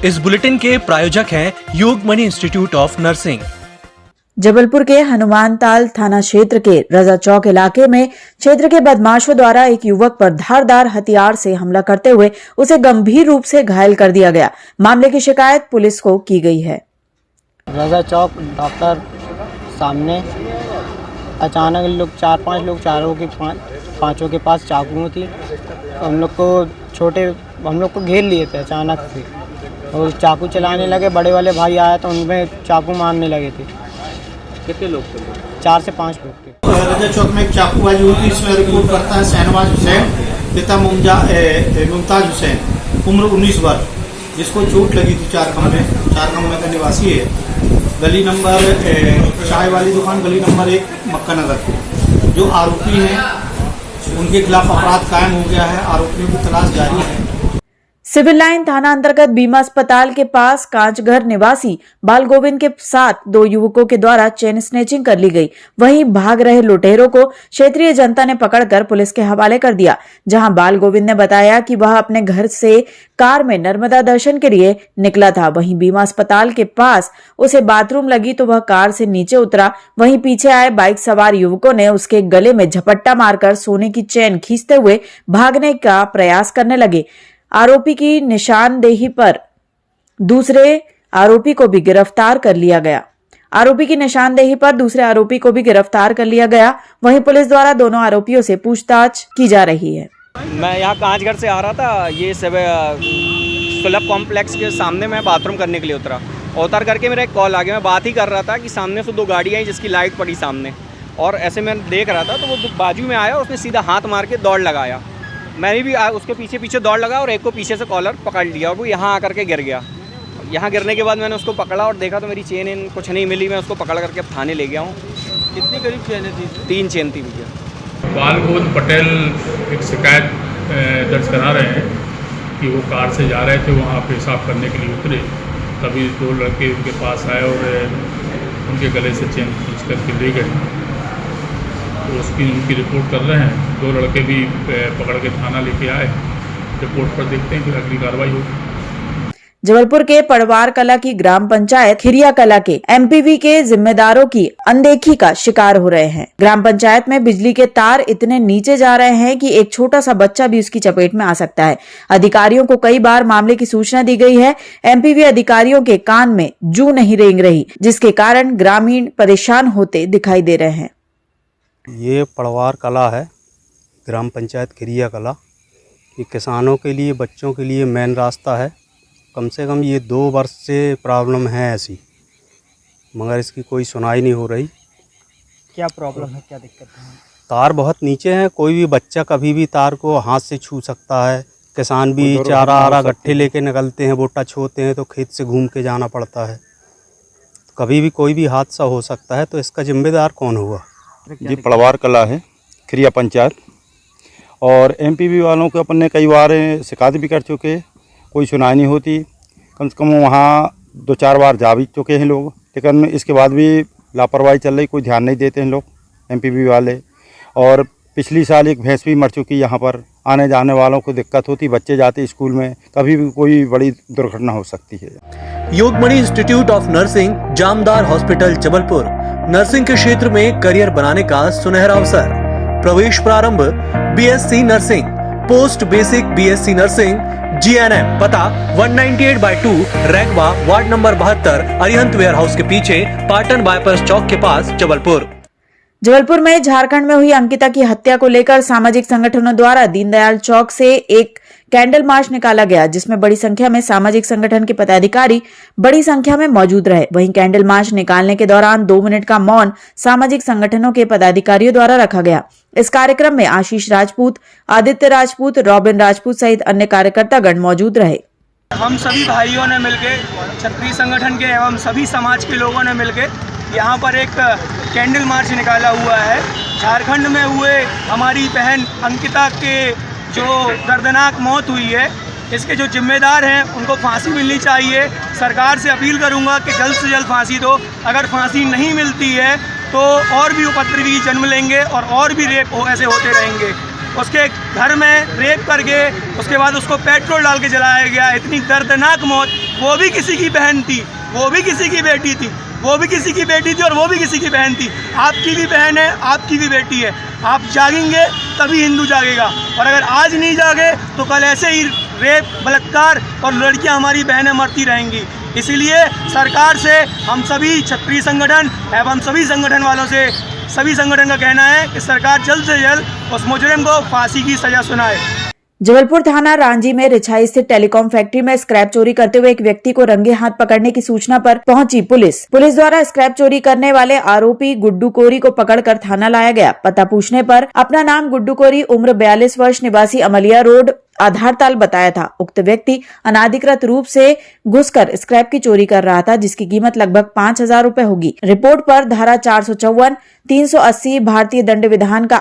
इस बुलेटिन के प्रायोजक हैं योगमणि इंस्टीट्यूट ऑफ नर्सिंग। जबलपुर के हनुमानताल थाना क्षेत्र के रजा चौक इलाके में क्षेत्र के बदमाशों द्वारा एक युवक पर धारदार हथियार से हमला करते हुए उसे गंभीर रूप से घायल कर दिया गया। मामले की शिकायत पुलिस को की गई है। रजा चौक डॉक्टर सामने अचानक लोग 4-5 लोग पांचों के पास चाकू थी। हम लोग को घेर लिए थे अचानक से और चाकू चलाने लगे। बड़े वाले भाई आए तो उनमें चाकू मारने लगे थे। कितने लोग थे? 4 से 5 लोग थे। रजा चौक में एक चाकूबाजी हुई थी। इसमें रिपोर्ट करता है शहनवाज हुसैन पिता मुमताज हुसैन उम्र 19 वर्ष, जिसको चोट लगी थी 4 कमरे का निवासी है। गली नंबर चाय वाली दुकान गली नंबर 1 मक्का नगर। जो आरोपी हैं उनके खिलाफ अपराध कायम हो गया है। आरोपियों की तलाश जारी है। सिविल लाइन थाना अंतर्गत बीमा अस्पताल के पास कांचघर निवासी बाल गोविंद के साथ 2 युवकों के द्वारा चेन स्नैचिंग कर ली गई। वहीं भाग रहे लुटेरों को क्षेत्रीय जनता ने पकड़कर पुलिस के हवाले कर दिया, जहां बाल गोविंद ने बताया कि वह अपने घर से कार में नर्मदा दर्शन के लिए निकला था। वहीं बीमा अस्पताल के पास उसे बाथरूम लगी तो वह कार से नीचे उतरा। वहीं पीछे आए बाइक सवार युवकों ने उसके गले में झपट्टा मारकर सोने की चेन खींचते हुए भागने का प्रयास करने लगे। आरोपी की निशानदेही पर दूसरे आरोपी को भी गिरफ्तार कर लिया गया। वहीं पुलिस द्वारा दोनों आरोपियों से पूछताछ की जा रही है। मैं यहाँ कांचघर से आ रहा था। ये सुलभ कॉम्प्लेक्स के सामने मैं बाथरूम करने के लिए उतर करके मेरा एक कॉल आ गया। मैं बात ही कर रहा था कि सामने से 2 गाड़ियाँ आई जिसकी लाइट पड़ी सामने, और ऐसे मैं देख रहा था तो वो बाजू में आया और उसने सीधा हाथ मार के दौड़ लगाया। मैंने भी उसके पीछे दौड़ लगा और एक को पीछे से कॉलर पकड़ लिया और वो यहाँ आकर के गिर गया। यहाँ गिरने के बाद मैंने उसको पकड़ा और देखा तो मेरी चेन कुछ नहीं मिली। मैं उसको पकड़ करके थाने ले गया हूँ। कितनी करीब चेनें थी? 3 चेन थी भैया। बाल गोविंद पटेल एक शिकायत दर्ज करा रहे हैं कि वो कार से जा रहे थे, वहाँ पेशाब करने के लिए उतरे, तभी 2 लड़के उनके पास आए और उनके गले से चेन खींच करके ले गए। तो उनकी रिपोर्ट कर रहे हैं। 2 लड़के भी पकड़ के थाना लेके आए। रिपोर्ट पर देखते हैं फिर अगली कार्रवाई होगी। जबलपुर के पड़वार कला की ग्राम पंचायत खिरिया कला के एमपीवी के जिम्मेदारों की अनदेखी का शिकार हो रहे हैं। ग्राम पंचायत में बिजली के तार इतने नीचे जा रहे हैं कि एक छोटा सा बच्चा भी उसकी चपेट में आ सकता है। अधिकारियों को कई बार मामले की सूचना दी गई है। एमपीवी अधिकारियों के कान में जू नहीं रेंग रही, जिसके कारण ग्रामीण परेशान होते दिखाई दे रहे हैं। ये पड़वार कला है, ग्राम पंचायत खिरिया कला। ये किसानों के लिए, बच्चों के लिए मेन रास्ता है। कम से कम ये 2 वर्ष से प्रॉब्लम है ऐसी, मगर इसकी कोई सुनाई नहीं हो रही। क्या प्रॉब्लम है, क्या दिक्कत है? तार बहुत नीचे हैं। कोई भी बच्चा कभी भी तार को हाथ से छू सकता है। किसान भी चारा गट्ठे लेके निकलते हैं, वो टच होते हैं तो खेत से घूम के जाना पड़ता है। तो कभी भी कोई भी हादसा हो सकता है, तो इसका जिम्मेदार कौन हुआ? जी पड़वार कला है खिरिया पंचायत, और एमपीवी वालों को अपन ने कई बार शिकायत भी कर चुके, कोई सुनाई नहीं होती। कम से कम वहाँ 2-4 बार जा भी चुके हैं लोग, लेकिन इसके बाद भी लापरवाही चल रही, कोई ध्यान नहीं देते हैं लोग एमपीवी वाले। और पिछली साल एक भैंस भी मर चुकी। यहाँ पर आने जाने वालों को दिक्कत होती, बच्चे जाते स्कूल में, कभी भी कोई बड़ी दुर्घटना हो सकती है। Yogmani institute of nursing Jamdar hospital Jabalpur. Nursing के क्षेत्र में करियर बनाने का सुनहरा अवसर। प्रवेश प्रारंभ BSc nursing, post basic BSc nursing, GNM. पता 198/2 Raigwa, ward number 72, Arihant warehouse के पीछे, पाटन बाईपास चौक के पास, जबलपुर। जबलपुर में झारखंड में हुई अंकिता की हत्या को लेकर सामाजिक संगठनों द्वारा दीनदयाल चौक से एक कैंडल मार्च निकाला गया, जिसमें बड़ी संख्या में सामाजिक संगठन के पदाधिकारी बड़ी संख्या में मौजूद रहे। वहीं कैंडल मार्च निकालने के दौरान 2 मिनट का मौन सामाजिक संगठनों के पदाधिकारियों द्वारा रखा गया। इस कार्यक्रम में आशीष राजपूत, आदित्य राजपूत, रॉबिन राजपूत सहित अन्य कार्यकर्तागण मौजूद रहे। हम सभी भाइयों ने मिलकर, क्षत्रिय संगठन के एवं सभी समाज के लोगों ने मिलकर यहाँ पर एक कैंडल मार्च निकाला हुआ है। झारखंड में हुए हमारी बहन अंकिता के जो दर्दनाक मौत हुई है, इसके जो जिम्मेदार हैं उनको फांसी मिलनी चाहिए। सरकार से अपील करूंगा कि जल्द से जल्द फांसी दो। अगर फांसी नहीं मिलती है तो और भी उपद्रवी जन्म लेंगे और भी रेप ऐसे होते रहेंगे। उसके घर में रेप करके उसके बाद उसको पेट्रोल डाल के जलाया गया। इतनी दर्दनाक मौत वो भी किसी की बहन थी, वो भी किसी की बेटी थी, वो भी किसी की बेटी थी और वो भी किसी की बहन थी। आपकी भी बहन है, आपकी भी बेटी है। आप जागेंगे तभी हिंदू जागेगा, और अगर आज नहीं जागे तो कल ऐसे ही रेप, बलात्कार और लड़कियां हमारी बहनें मरती रहेंगी। इसीलिए सरकार से हम सभी क्षत्रिय संगठन एवं सभी संगठन वालों से, सभी संगठन का कहना है कि सरकार जल्द से जल्द उस मुजरिम को फांसी की सजा सुनाए। जबलपुर थाना रांझी में रिछाई स्थित टेलीकॉम फैक्ट्री में स्क्रैप चोरी करते हुए एक व्यक्ति को रंगे हाथ पकड़ने की सूचना पर पहुंची पुलिस द्वारा स्क्रैप चोरी करने वाले आरोपी गुड्डू कोरी को पकड़कर थाना लाया गया। पता पूछने पर अपना नाम गुड्डू कोरी, उम्र 42 वर्ष, निवासी अमलिया रोड, आधारताल बताया था। उक्त व्यक्ति अनाधिकृत रूप से घुसकर स्क्रैप की चोरी कर रहा था, जिसकी कीमत लगभग 5,000 रूपए होगी। रिपोर्ट पर धारा 454, 380 भारतीय दंड विधान का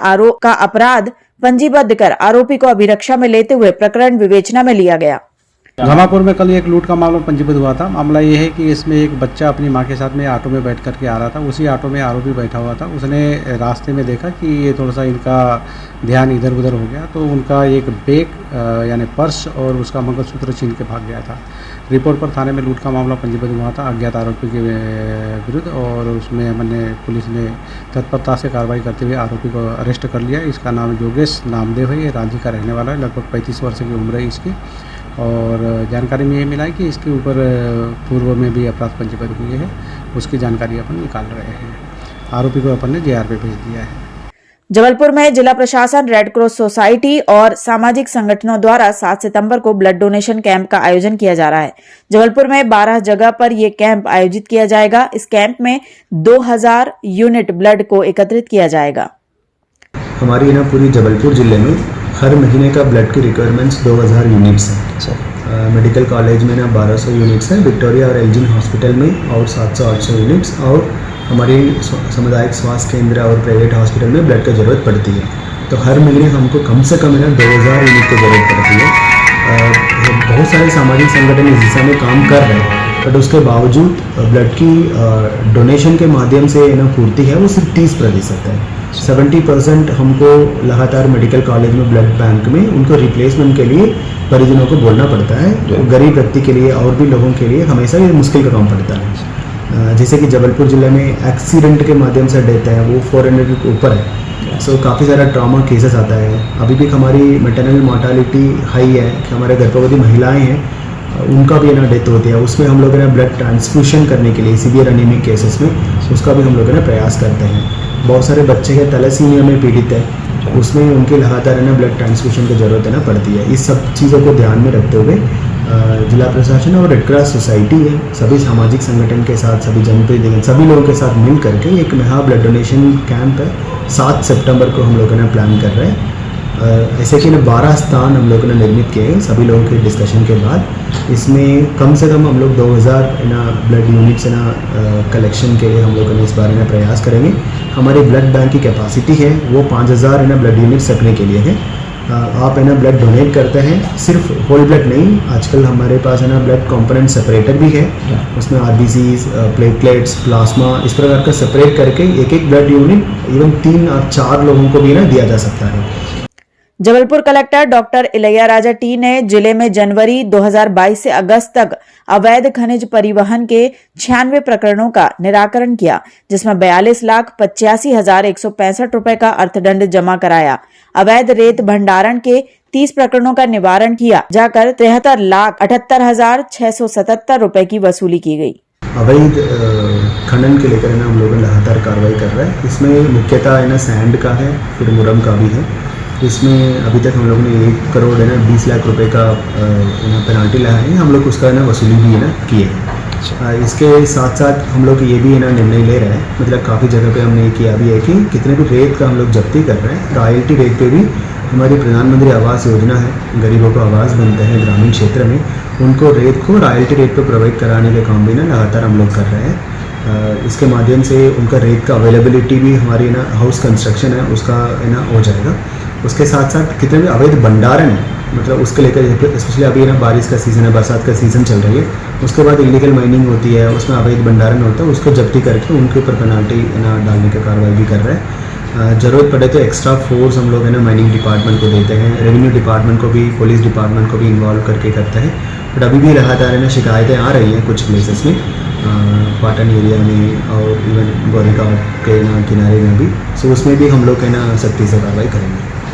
अपराध पंजीबद्ध कर आरोपी को अभिरक्षा में लेते हुए प्रकरण विवेचना में लिया गया। घमापुर में कल एक लूट का मामला पंजीबद्ध हुआ था। मामला ये है कि इसमें एक बच्चा अपनी मां के साथ में ऑटो में बैठ करके आ रहा था। उसी ऑटो में आरोपी बैठा हुआ था। उसने रास्ते में देखा कि ये थोड़ा सा इनका ध्यान इधर उधर हो गया, तो उनका एक बैग यानी पर्स और उसका मंगलसूत्र छीन के भाग गया था। रिपोर्ट पर थाने में लूट का मामला पंजीबद्ध हुआ था अज्ञात आरोपी के विरुद्ध, और उसमें हमने पुलिस ने तत्परता से कार्रवाई करते हुए आरोपी को अरेस्ट कर लिया। इसका नाम योगेश नामदेव है। ये रांची का रहने वाला है। लगभग 35 वर्ष की उम्र है इसकी, और जानकारी में ये मिला है कि इसके ऊपर पूर्व में भी अपराध पंजीबद्ध हुए हैं। उसकी जानकारी अपन निकाल रहे हैं। आरोपी को अपन ने जेआर पे भेज दिया है। जबलपुर में जिला प्रशासन, रेड क्रॉस सोसाइटी और सामाजिक संगठनों द्वारा 7 सितंबर को ब्लड डोनेशन कैंप का आयोजन किया जा रहा है। जबलपुर में 12 जगह पर यह कैंप आयोजित किया जाएगा। इस कैंप में 2000 यूनिट ब्लड को एकत्रित किया जाएगा। हमारी ना पूरी जबलपुर जिले में हर महीने का ब्लड की रिक्वायरमेंट्स 2000 यूनिट्स हैं। मेडिकल कॉलेज में ना 1200 यूनिट्स हैं, विक्टोरिया और एल्जिन हॉस्पिटल में और 700-800 यूनिट्स, और हमारी सामुदायिक स्वास्थ्य केंद्र और प्राइवेट हॉस्पिटल में ब्लड की ज़रूरत पड़ती है। तो हर महीने हमको कम से कम ना 2000 यूनिट की ज़रूरत पड़ती है। बहुत सारे सामाजिक संगठन इस दिशा में काम कर रहे हैं, बट उसके बावजूद ब्लड की डोनेशन के माध्यम से ना पूर्ति है वो सिर्फ 30% है। 70% हमको लगातार मेडिकल कॉलेज में ब्लड बैंक में उनको रिप्लेसमेंट के लिए परिजनों को बोलना पड़ता है। तो गरीब व्यक्ति के लिए और भी लोगों के लिए हमेशा ये मुश्किल का काम पड़ता है। जैसे कि जबलपुर जिले में एक्सीडेंट के माध्यम से डेथ है वो 400 के ऊपर है। सो काफ़ी सारा ट्रॉमा केसेस आता है। अभी भी हमारी मेटरनल मोर्टालिटी हाई है कि हमारे गर्भवती महिलाएं हैं उनका भी ना डेथ होती है। उसमें हम लोग ना ब्लड ट्रांसफ्यूशन करने के लिए सीवियर एनीमिक केसेस में उसका भी हम लोग ना प्रयास करते हैं। बहुत सारे बच्चे के थैलेसीमिया में पीड़ित है, उसमें उनकी लगातार ना ब्लड ट्रांसफ्यूशन की ज़रूरत है ना पड़ती है। इस सब चीज़ों को ध्यान में रखते हुए जिला प्रशासन और रेड क्रॉस सोसाइटी है, सभी सामाजिक संगठन के साथ, सभी जनप्रतिनिधि, सभी लोगों के साथ मिल करके एक महा ब्लड डोनेशन कैंप है 7 सितंबर को हम लोग ना प्लान कर रहे हैं। ऐसे कि ना 12 स्थान हम लोगों ने निर्मित किए हैं सभी लोगों के डिस्कशन के बाद। इसमें कम से कम हम लोग 2000 ना ब्लड यूनिट्स ना कलेक्शन के लिए हम लोग इस बारे में प्रयास करेंगे। हमारी ब्लड बैंक की कैपेसिटी है वो 5000 ना ब्लड यूनिट्स रखने के लिए है। आप है ना ब्लड डोनेट करते हैं, सिर्फ होल ब्लड नहीं, आजकल हमारे पास है ना ब्लड कंपोनेंट सेपरेटर भी है। उसमें आरबीसीज, प्लेटलेट्स, प्लाज्मा, इस प्रकार का सेपरेट करके एक ब्लड यूनिट इवन 3 और 4 लोगों को भी ना दिया जा सकता है। Jabalpur collector doctor Ilaiya Raja T ने जिले में जनवरी 2022 से अगस्त तक अवैध खनिज परिवहन के 96 प्रकरणों का निराकरण किया, जिसमें 42,85,165 रुपए का अर्थदंड जमा कराया। अवैध रेत भंडारण के 30 प्रकरणों का निवारण किया जाकर 73,78,677 रुपए की वसूली की गई। अवैध खनन के लेकर ना हम लोग लगातार कार्रवाई कर रहे हैं। इसमें मुख्यतः है ना सैंड का है, फिर मुरम का भी है। इसमें अभी तक हम लोगों ने 1 करोड़ है ना 20 लाख रुपए का पेनाल्टी लगाया है। हम लोग उसका ना वसूली भी है ना किए हैं। इसके साथ साथ हम लोग ये भी है ना निर्णय ले रहे हैं, मतलब काफ़ी जगह पे हमने किया भी है कि कितने भी रेत का हम लोग जब्ती कर रहे हैं। रॉयल्टी रेट पे भी हमारी प्रधानमंत्री आवास योजना है, गरीबों को आवास बनते हैं ग्रामीण क्षेत्र में, उनको रेत को रॉयल्टी रेट पर प्रोवाइड कराने के काम भी ना लगातार हम लोग कर रहे हैं। इसके माध्यम से उनका रेत का अवेलेबिलिटी भी हमारी ना हाउस कंस्ट्रक्शन है उसका है ना हो जाएगा। उसके साथ साथ कितने भी अवैध भंडारण मतलब उसके लेकर स्पेशली अभी ना बारिश का सीज़न है, बरसात का सीज़न चल रही है, उसके बाद इलीगल माइनिंग होती है, उसमें अवैध भंडारण होता है, उसको जब्ती करके उनके ऊपर पेनाल्टी ना डालने का कार्रवाई भी कर रहे हैं। ज़रूरत पड़े तो एक्स्ट्रा फोर्स हम लोग है ना माइनिंग डिपार्टमेंट को देते हैं, रेवेन्यू डिपार्टमेंट को भी, पुलिस डिपार्टमेंट को भी इन्वॉल्व करके करते हैं। बट अभी भी लगातार है ना शिकायतें आ रही हैं कुछ प्लेसेस में, पाटन एरिया में और इवन गोरेगांव के ना किनारे में भी। सो उसमें भी हम लोग है ना सख्ती से कार्रवाई करेंगे।